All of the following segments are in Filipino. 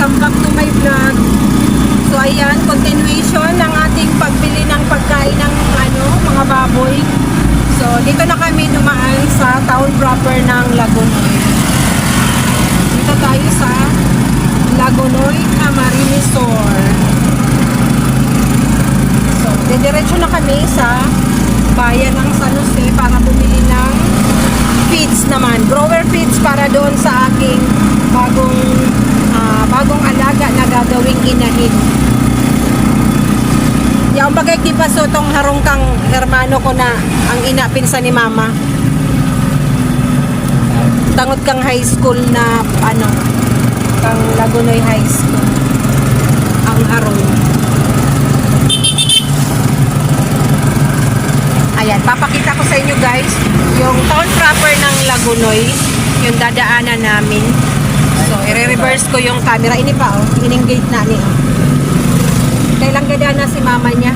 welcome back to my vlog. So ayan, continuation ng ating pagbili ng pagkain ng mga baboy. So dito na kami dumaan sa town proper ng Lagonoy. Dito tayo sa Lagonoy Camarines Store. So didiretso na kami sa bayan ng San Jose para bumili ng feeds naman, grower feeds para doon sa aking bagong alaga na gagawing inahin. Yung bagay di pa so tong harong kang hermano ko na ang ina pinsan ni mama. Tangot kang high school na kang Lagonoy High School. Ang harong. Ayan, papakita ko sa inyo guys yung town proper ng Lagonoy, yung dadaanan namin. So, i-reverse ko yung camera. Ini pa, in-engage na niya. Kailang gada na si mama niya.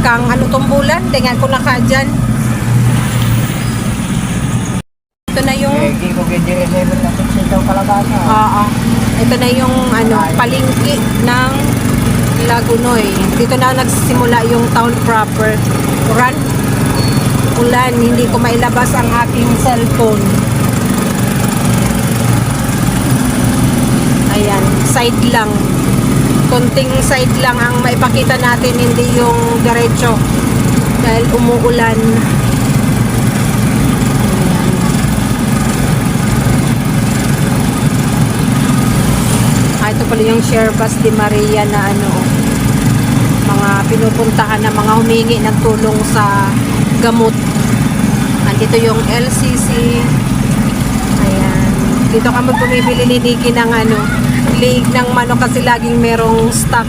Kang tumbulan, tingnan ko na ka dyan. Ito na yung... ito na yung palengke ng Lagonoy. Dito na nagsimula yung town proper. Ulan, hindi ko mailabas ang aking cellphone. Ayan, side lang. Konting side lang ang maipakita natin, hindi yung diretso. Dahil umuulan. Ito pala yung Sherpas de Maria na mga pinupuntahan na mga humingi ng tulong sa gamot. Andito yung LCC. Ayan. Dito kami bumibili ni Nikki ng liig ng manok kasi laging merong stock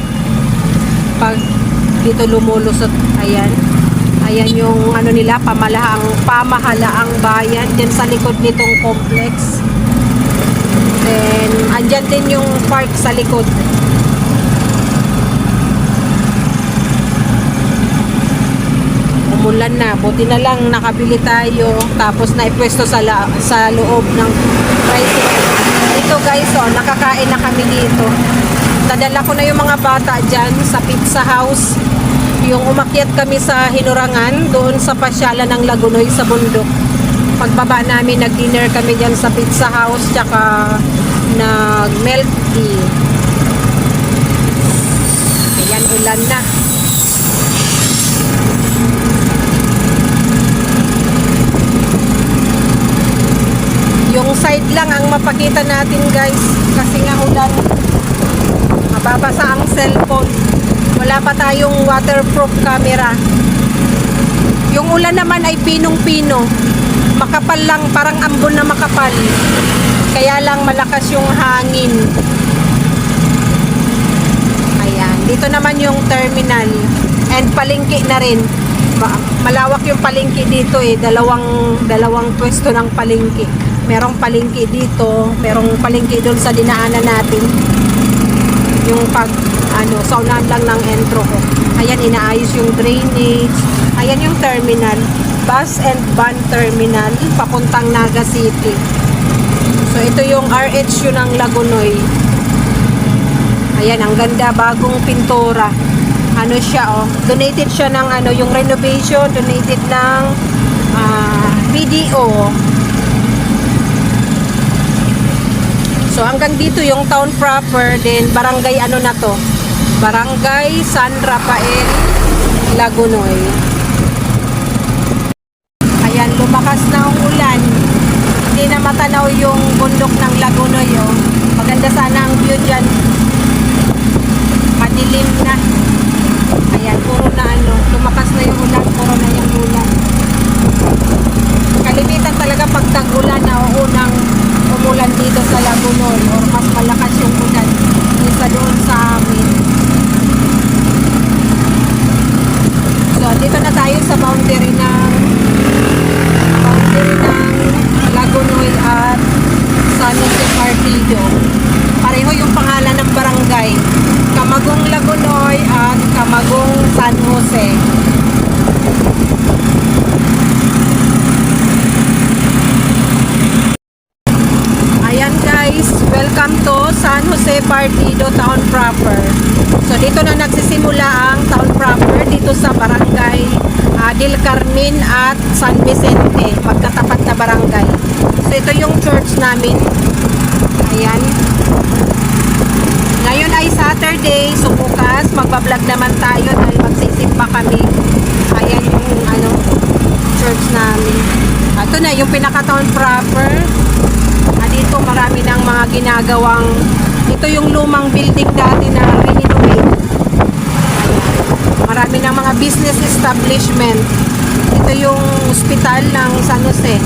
pag dito lumulusot. Ayan. Ayan yung nila, pamahalaang bayan dyan sa likod nitong complex. Then, andyan din yung park sa likod. Umulan na, buti na lang nakabili tayo tapos naipwesto sa loob ng tricycle. Dito guys, nakakain na kami dito. Nadala ko na yung mga bata dyan sa pizza house. Yung umakyat kami sa Hinurangan doon sa pasyalan ng Lagonoy sa bundok. Pagbaba namin, nag-dinner kami dyan sa pizza house tsaka nag-milk tea. Ayan, ulan na. Yung side lang ang mapakita natin guys kasi nga ulan, mababasa ang cellphone. Wala pa tayong waterproof camera. Yung ulan naman ay pinong-pino, makapal lang, parang ambon na makapal, kaya lang malakas yung hangin. Ayan, dito naman yung terminal and palengke na rin. Malawak yung palengke dito dalawang pwesto ng palengke. Merong palengke dito, merong palengke doon sa dinaanan natin. Yung sa unahan lang ng entro ko. Ayan, inaayos yung drainage. Ayan yung terminal. Bus and van terminal, papuntang Naga City. So, ito yung RHU ng Lagonoy. Ayan, ang ganda, bagong pintura. Donated siya ng yung renovation, donated ng PDO. So hanggang dito yung town proper, then barangay na to? Barangay San Rafael, Lagonoy. Ayan, lumakas na ang ulan. Hindi na matanaw yung bundok ng Lagonoy. Maganda sana ang view dyan. Madilim na. Ayan, puro na lumakas na yung ulan, puro na yung ulan. Kalimitan talaga pag tag-ulan na unang umulan dito sa Lagonoy or mas malakas yung ulan kaysa doon sa amin. So, dito na tayo sa boundary ng Lagonoy at San Jose Partido. Pareho yung pangalan ng barangay. Camagong Lagonoy at Camagong San Jose. Ayan guys, welcome to San Jose Partido Town Proper. So dito na nagsisimula ang Town Proper dito sa barangay Del Carmen at San Vicente, magkatapat na barangay. So ito yung church namin. Ayan. Ngayon ay Saturday, so bukas magbablog naman tayo dahil magsisimba kami. Ayan yung church namin. Ito na yung pinaka-town proper. Dito marami ng mga ginagawang, ito yung lumang building dati na renovate. Marami ng mga business establishment. Ito yung hospital ng San Jose.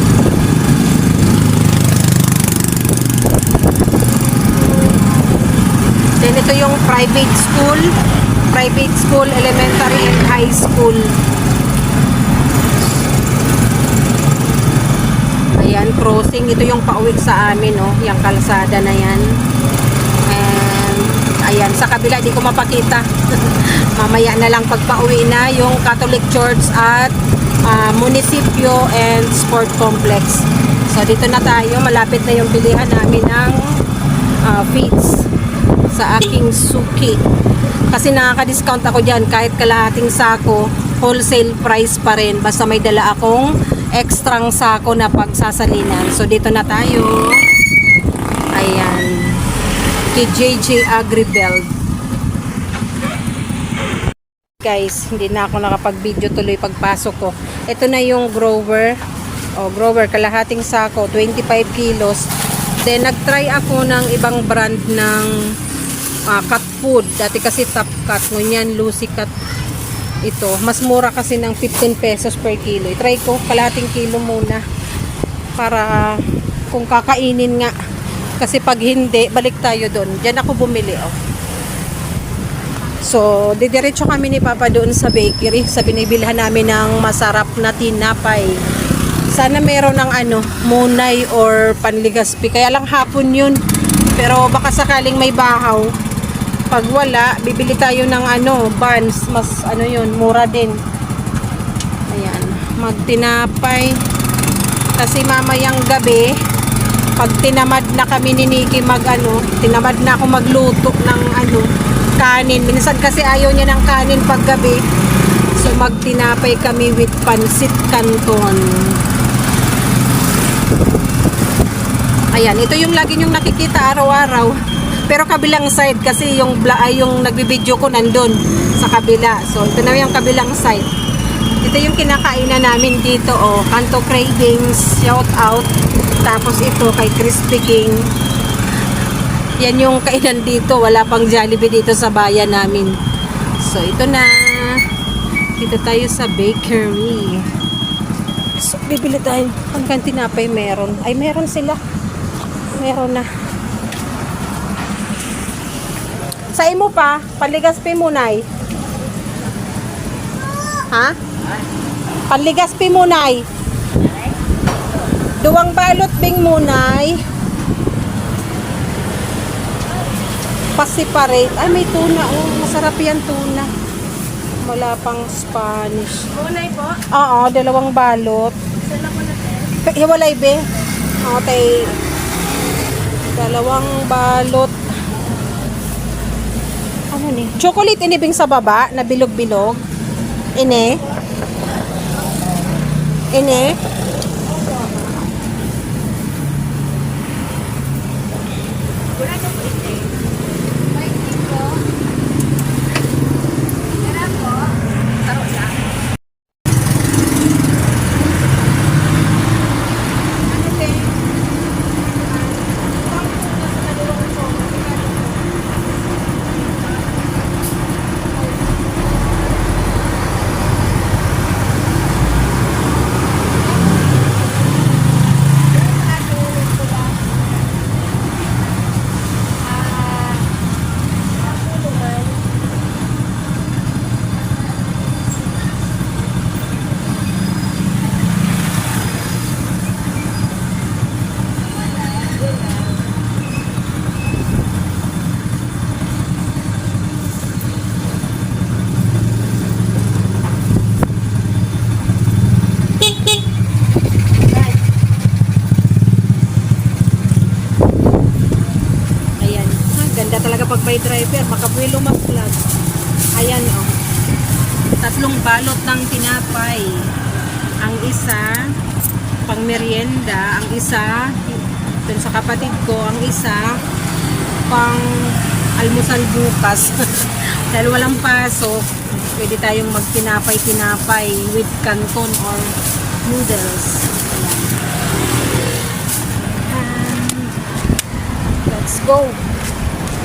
Then ito yung private school, elementary and high school. Ayan, crossing. Ito yung pauwi sa amin, oh. Yung kalsada na yan. And, ayan, sa kabila, di ko mapakita. Mamaya na lang pag pauwi na yung Catholic Church at munisipyo and sport complex. So, dito na tayo. Malapit na yung bilihan namin ng feeds sa aking suki. Kasi nakaka-discount ako dyan. Kahit kalahating sako, wholesale price pa rin. Basta may dala akong extrang sako na pagsasalinan. So dito na tayo. Ayan. Kay JJ Agribelt. Guys, hindi na ako nakapag-video tuloy pagpasok ko. Ito na yung grower. Grower, kalahating sako, 25 kilos. Then nag-try ako ng ibang brand ng cat food. Dati kasi top cut. Ngunyan, Lucy cut. Ito, mas mura kasi ng 15 pesos per kilo. I-try ko, kalahating kilo muna. Para kung kakainin nga. Kasi pag hindi, balik tayo doon. Diyan ako bumili, oh. So, didiretso kami ni Papa doon sa bakery. Sa binibilhan namin ng masarap na tinapay. Sana meron ng munay or panligaspi. Kaya lang hapon yun. Pero baka sakaling may bahaw. Pag wala, bibili tayo ng buns, mas yun, mura din. Ayan, magtinapay. Kasi mamayang gabi, pag tinamad na kami ni Nikki tinamad na ako magluto ng kanin. Minsan kasi ayaw niya ng kanin pag gabi. So magtinapay kami with pansit canton. Ayan, ito yung lagi yung nakikita araw-araw. Pero kabilang side kasi yung nagbibideo ko nandun sa kabila. So ito na yung kabilang side. Ito yung kinakainan namin dito, oh. Kanto Cravings, shout out. Tapos ito kay Crispy King. Yan yung kainan dito. Wala pang Jollibee dito sa bayan namin. So ito na. Dito tayo sa bakery. So bibili tayo. Hanggang tinapay meron. Ay meron sila. Meron na. Sa imo pa, panligaspi munay. Ha? Panligaspi munay. Duwang balot bing munay. Pa-separate. Ay, may tuna. Oh, masarap yan tuna. Wala pang Spanish. Munay po? Oo, 2 balot. Sala ko na din. Hiwalay be. Okay. 2 balot. Ano ni? Chocolate inibing sa baba na bilog-bilog. Ine. Ganda talaga pag may driver, makabuelo mag-vlog. Ayan oh. 3 balot ng tinapay. Ang isa pang merienda, ang isa dun sa kapatid ko, ang isa pang almusal bukas. Dahil walang pasok, pwede tayong magtinapay-tinapay with canton or noodles. Ayan. Let's go.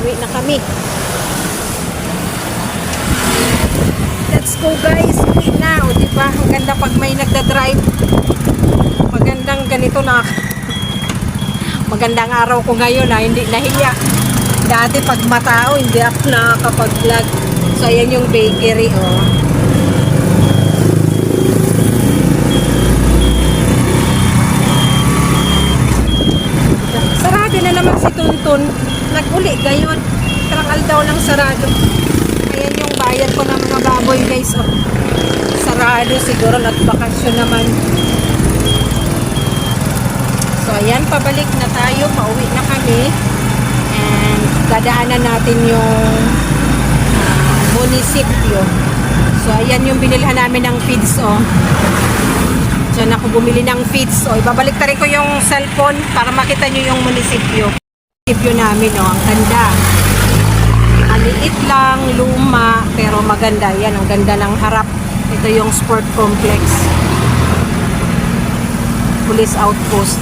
Uwi na kami. Let's go guys. Uwi na. O diba? Ang ganda pag may nagda-drive. Magandang ganito na. Magandang araw ko ngayon ha. Hindi nahiya. Dati pag matao, hindi ako nakakapag-vlog. So ayan yung bakery oh. Sarado na naman si Tuntun. Nag-uli gayon. Trakal daw lang sarado. Ayan yung bayad ko ng mga baboy guys oh. Sarado siguro, nagbakasyon naman. So ayan, pabalik na tayo. Pauwi na kami. And dadaanan natin yung munisipyo. So ayan yung binilhan namin ng feeds oh. Diyan ako bumili ng feeds oh. Ibabalik ta rin ko yung cellphone para makita nyo yung munisipyo. Munisipyo namin oh. Ang ganda. Maliit lang, luma, pero maganda. Yan, ang ganda ng harap. Ito yung sport complex. Police outpost.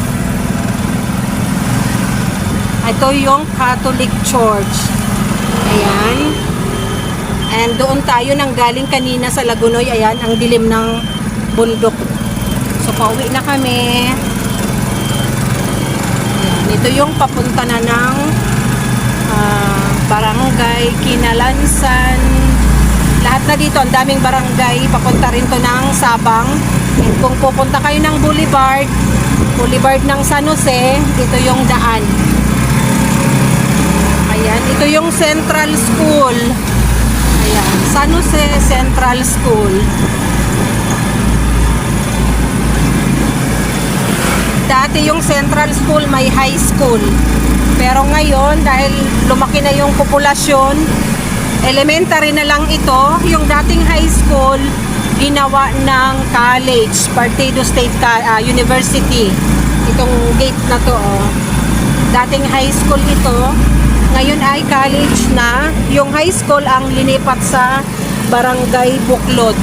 Ito yung Catholic Church. Ayan. And doon tayo nang galing kanina sa Lagunoy. Ayan, ang dilim ng bundok. So, pauwi na kami. Ayan, ito yung papunta na ng Barangay Kinalansan. Lahat na dito, ang daming barangay. Papunta rin to ng Sabang. And kung pupunta kayo ng Boulevard ng San Jose, ito yung daan. Ayan, ito yung Central School. Ayan, San Jose Central School. Dati yung Central School may high school. Pero ngayon, dahil lumaki na yung populasyon, elementary na lang ito. Yung dating high school, ginawa ng college, Partido State University. Itong gate na to, oh. Dating high school ito. Ngayon ay college na. Yung high school ang linipat sa Barangay Buklod,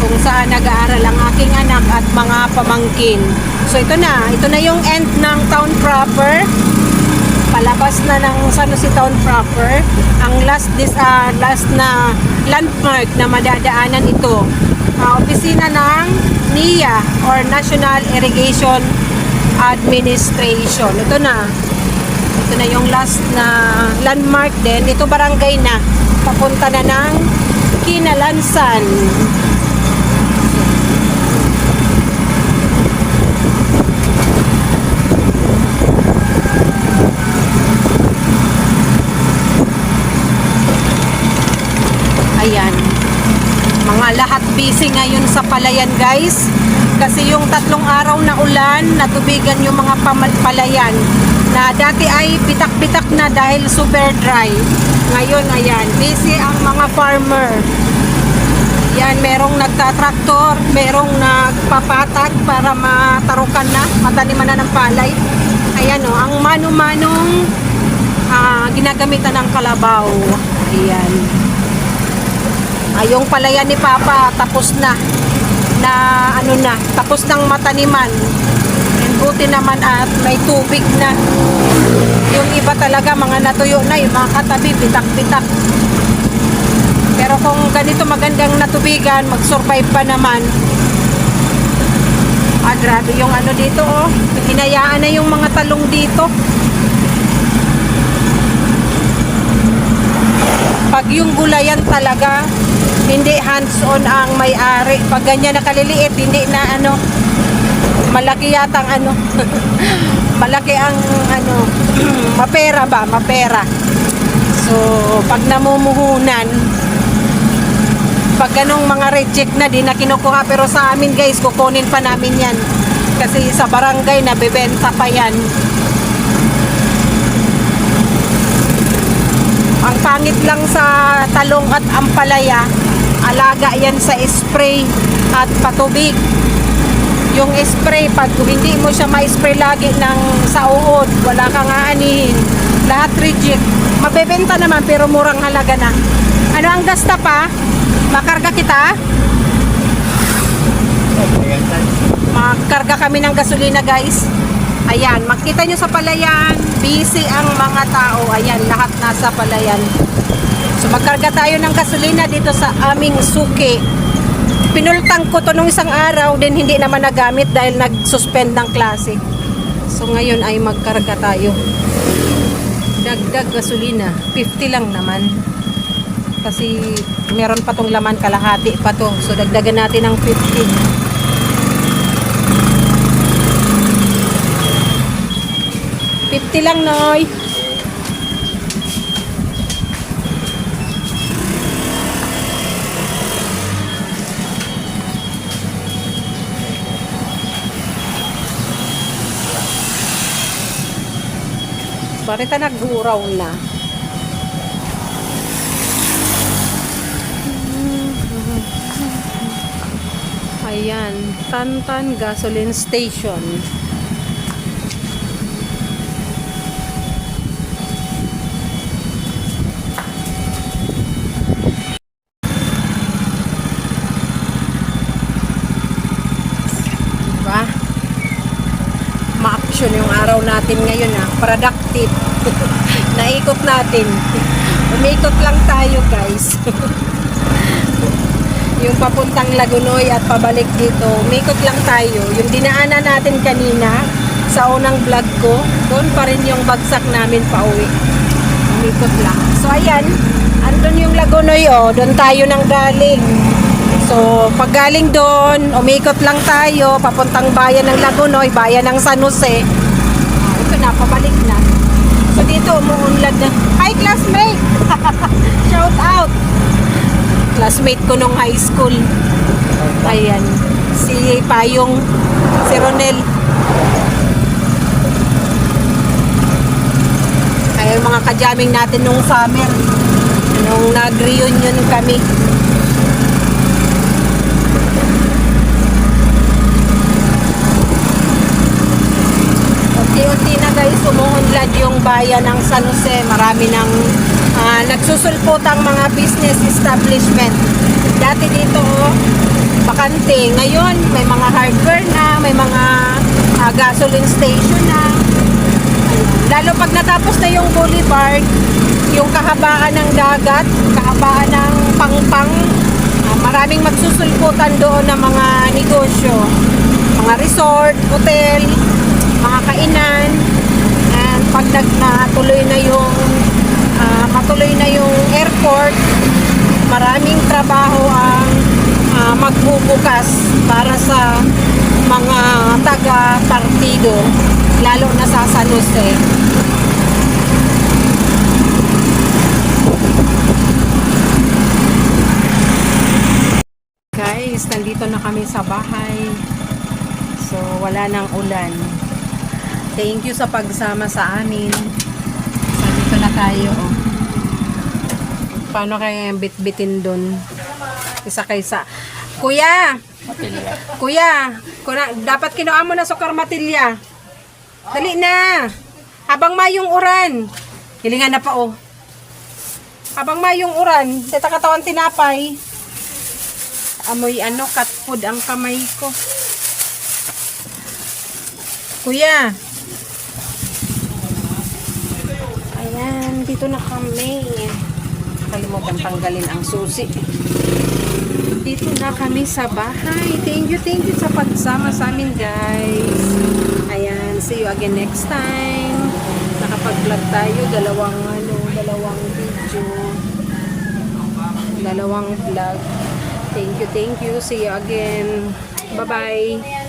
kung saan nag-aaral ang aking anak at mga pamangkin. So ito na yung end ng town proper. Palabas na ng San Jose Town proper. Ang last na landmark na madadaanan ito, opisina ng NIA or National Irrigation Administration. Ito na yung last na landmark din. Ito barangay na. Papunta na ng Kinalansan. Ayan. Mga lahat busy ngayon sa palayan guys. Kasi yung 3 araw na ulan, natubigan yung mga palayan na dati ay pitak-pitak na dahil super dry. Ngayon, ayan, busy ang mga farmer. Yan, merong nagtatraktor, merong nagpapatag para matarukan na, mataniman na ng palay. Ayan o, ang mano-manong ginagamitan ng kalabaw. Ayan. Yung palayan ni Papa, tapos na tapos ng mataniman. And buti naman at may tubig na. Yung iba talaga mga natuyo na, yung mga katabi pitak-pitak. Pero kung ganito magandang natubigan, mag-survive pa naman. Grabe yung dito oh. Hinayaan na yung mga talong dito. Pag yung gulayan talaga, hindi hands-on ang may-ari. Pag ganyan na kaliliit, hindi na malaki yata ang malaki ang mapera ba? Mapera. So, pag namumuhunan, pag ganong mga reject na, di na kinukuha. Pero sa amin guys, kukunin pa namin yan. Kasi sa barangay, nabibenta pa yan. gamit lang sa talong at ampalaya. Alaga yan sa spray at patubig. Yung spray, pag hindi mo siya ma-spray lagi ng sa uod, wala kang aanihin. Lahat reject. Mabebenta naman pero murang halaga na. Ano ang gasta pa? Makarga kita? Makarga kami ng gasolina guys. Ayan, makita nyo sa palayan, busy ang mga tao. Ayan, lahat nasa palayan. So magkarga tayo ng gasolina dito sa aming suki. Pinultang ko to nung isang araw, din hindi naman nagamit dahil nag-suspend ng klase. So ngayon ay magkarga tayo. Dagdag gasolina, 50 lang naman. Kasi meron pa tong laman, kalahati pa to. So dagdagan natin ng 50. 50 lang, Noy. Barita nag-uraw na. Ayan, Tantan Gasoline Station. Ma-action yung araw natin ngayon productive. Naikot natin. Umikot lang tayo guys. Yung papuntang Lagunoy at pabalik dito, umikot lang tayo. Yung dinaanan natin kanina sa unang vlog ko, doon pa rin yung bagsak namin pa uwi. Umikot lang. So ayan, andun yung Lagunoy, doon tayo nang galing. So, pag galing doon, umikot lang tayo, papuntang bayan ng Lagunoy, bayan ng San Jose. Ito na, pabalik na. So, dito, umuunlad na. Hi, classmate! Shout out! Classmate ko nung high school. Ayan. Si Payong, si Ronel. Ay, mga kajaming natin nung summer. Nung nag-reunion kami. Unti-unti na guys, umuunlad yung bayan ng San Jose. Marami ng nagsusulpotang mga business establishment. Dati dito, bakante. Ngayon, may mga hardware na, may mga gasoline station na. Lalo pag natapos na yung boulevard, yung kahabaan ng dagat, kahabaan ng pangpang, maraming magsusulputan doon ng mga negosyo. Mga resort, hotel, mga kainan, and pag matuloy na yung airport, maraming trabaho ang magbubukas para sa mga taga-partido, lalo na sa San Jose. Guys, nandito na kami sa bahay. So, wala nang ulan. Thank you sa pagsama sa amin. So, dito na tayo. Paano kaya bit-bitin dun? Isa kaysa. Kuya! Kuya! Dapat kinuha mo na sukar matilya. Dali na! Habang mayong uran. Hilingan na pa Habang mayong uran. Dito katawan tinapay. Amoy cat food ang kamay ko. Kuya! Ayan, dito na kami. Kalimutan tanggalin ang susi. Dito na kami sa bahay. Thank you sa pagsama sa amin, guys. Ayan, see you again next time. Nakapag-vlog tayo, dalawang video. Dalawang vlog. Thank you. See you again. Bye-bye.